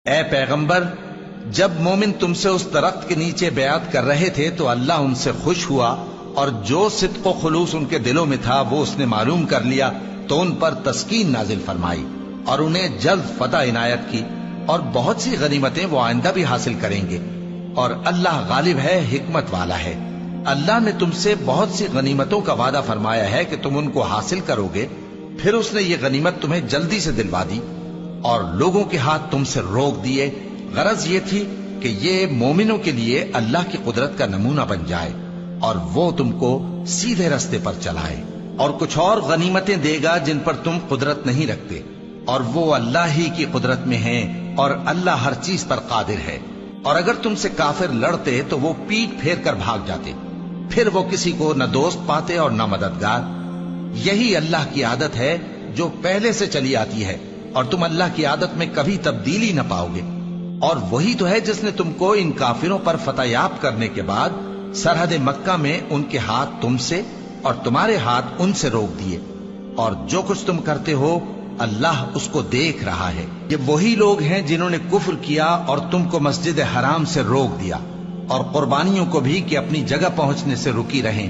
اے پیغمبر، جب مومن تم سے اس درخت کے نیچے بیعت کر رہے تھے تو اللہ ان سے خوش ہوا، اور جو صدق و خلوص ان کے دلوں میں تھا وہ اس نے معلوم کر لیا، تو ان پر تسکین نازل فرمائی اور انہیں جلد فتح عنایت کی، اور بہت سی غنیمتیں وہ آئندہ بھی حاصل کریں گے، اور اللہ غالب ہے، حکمت والا ہے۔ اللہ نے تم سے بہت سی غنیمتوں کا وعدہ فرمایا ہے کہ تم ان کو حاصل کرو گے، پھر اس نے یہ غنیمت تمہیں جلدی سے دلوا دی اور لوگوں کے ہاتھ تم سے روک دیے۔ غرض یہ تھی کہ یہ مومنوں کے لیے اللہ کی قدرت کا نمونہ بن جائے اور وہ تم کو سیدھے رستے پر چلائے، اور کچھ اور غنیمتیں دے گا جن پر تم قدرت نہیں رکھتے، اور وہ اللہ ہی کی قدرت میں ہیں، اور اللہ ہر چیز پر قادر ہے۔ اور اگر تم سے کافر لڑتے تو وہ پیٹ پھیر کر بھاگ جاتے، پھر وہ کسی کو نہ دوست پاتے اور نہ مددگار۔ یہی اللہ کی عادت ہے جو پہلے سے چلی آتی ہے، اور تم اللہ کی عادت میں کبھی تبدیلی نہ پاؤ گے۔ اور وہی تو ہے جس نے تم کو ان کافروں پر فتح یاب کرنے کے بعد سرحد مکہ میں ان کے ہاتھ تم سے اور تمہارے ہاتھ ان سے روک دیے، اور جو کچھ تم کرتے ہو اللہ اس کو دیکھ رہا ہے۔ یہ وہی لوگ ہیں جنہوں نے کفر کیا اور تم کو مسجد حرام سے روک دیا، اور قربانیوں کو بھی کہ اپنی جگہ پہنچنے سے رکی رہیں۔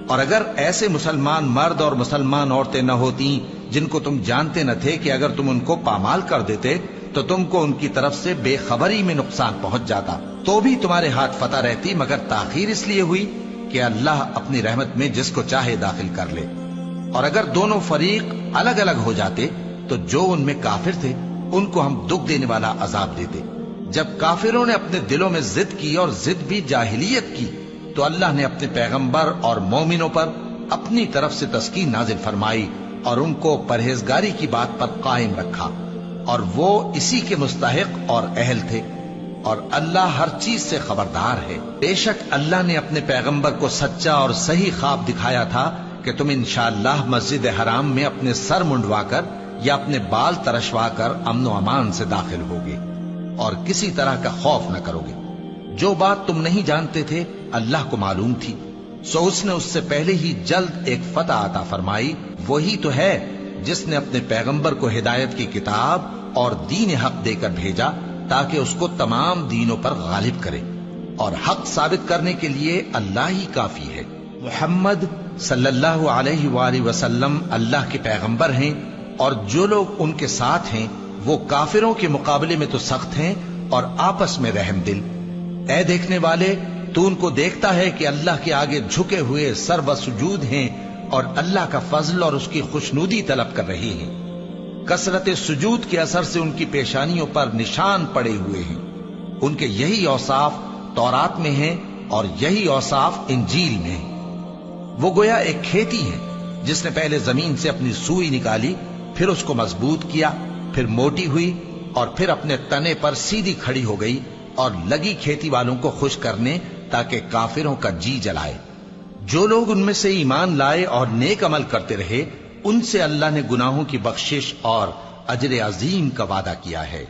اور اگر ایسے مسلمان مرد اور مسلمان عورتیں نہ ہوتی جن کو تم جانتے نہ تھے کہ اگر تم ان کو پامال کر دیتے تو تم کو ان کی طرف سے بے خبری میں نقصان پہنچ جاتا، تو بھی تمہارے ہاتھ فتح رہتی، مگر تاخیر اس لیے ہوئی کہ اللہ اپنی رحمت میں جس کو چاہے داخل کر لے۔ اور اگر دونوں فریق الگ الگ ہو جاتے تو جو ان میں کافر تھے ان کو ہم دکھ دینے والا عذاب دیتے۔ جب کافروں نے اپنے دلوں میں ضد کی، اور ضد بھی جاہلیت کی، تو اللہ نے اپنے پیغمبر اور مومنوں پر اپنی طرف سے تسکین نازل فرمائی اور ان کو پرہیزگاری کی بات پر قائم رکھا، اور وہ اسی کے مستحق اور اہل تھے، اور اللہ ہر چیز سے خبردار ہے۔ بے شک اللہ نے اپنے پیغمبر کو سچا اور صحیح خواب دکھایا تھا کہ تم انشاءاللہ مسجد حرام میں اپنے سر منڈوا کر یا اپنے بال ترشوا کر امن و امان سے داخل ہوگے اور کسی طرح کا خوف نہ کرو گے۔ جو بات تم نہیں جانتے تھے اللہ کو معلوم تھی، سو اس نے اس سے پہلے ہی جلد ایک فتح عطا فرمائی۔ وہی تو ہے جس نے اپنے پیغمبر کو ہدایت کی کتاب اور دین حق دے کر بھیجا تاکہ اس کو تمام دینوں پر غالب کرے، اور حق ثابت کرنے کے لیے اللہ ہی کافی ہے۔ محمد صلی اللہ علیہ وآلہ وسلم اللہ کے پیغمبر ہیں، اور جو لوگ ان کے ساتھ ہیں وہ کافروں کے مقابلے میں تو سخت ہیں اور آپس میں رحم دل۔ اے دیکھنے والے، تو ان کو دیکھتا ہے کہ اللہ کے آگے جھکے ہوئے سر و سجود ہیں اور اللہ کا فضل اور اس کی خوشنودی طلب کر رہے ہیں۔ کثرت سجود کے اثر سے ان کی پیشانیوں پر نشان پڑے ہوئے ہیں۔ ان کے یہی اوصاف تورات میں ہیں اور یہی اوصاف انجیل میں ہیں۔ وہ گویا ایک کھیتی ہے جس نے پہلے زمین سے اپنی سوئی نکالی، پھر اس کو مضبوط کیا، پھر موٹی ہوئی، اور پھر اپنے تنے پر سیدھی کھڑی ہو گئی، اور لگی کھیتی والوں کو خوش کرنے تاکہ کافروں کا جی جلائے۔ جو لوگ ان میں سے ایمان لائے اور نیک عمل کرتے رہے ان سے اللہ نے گناہوں کی بخشش اور اجر عظیم کا وعدہ کیا ہے۔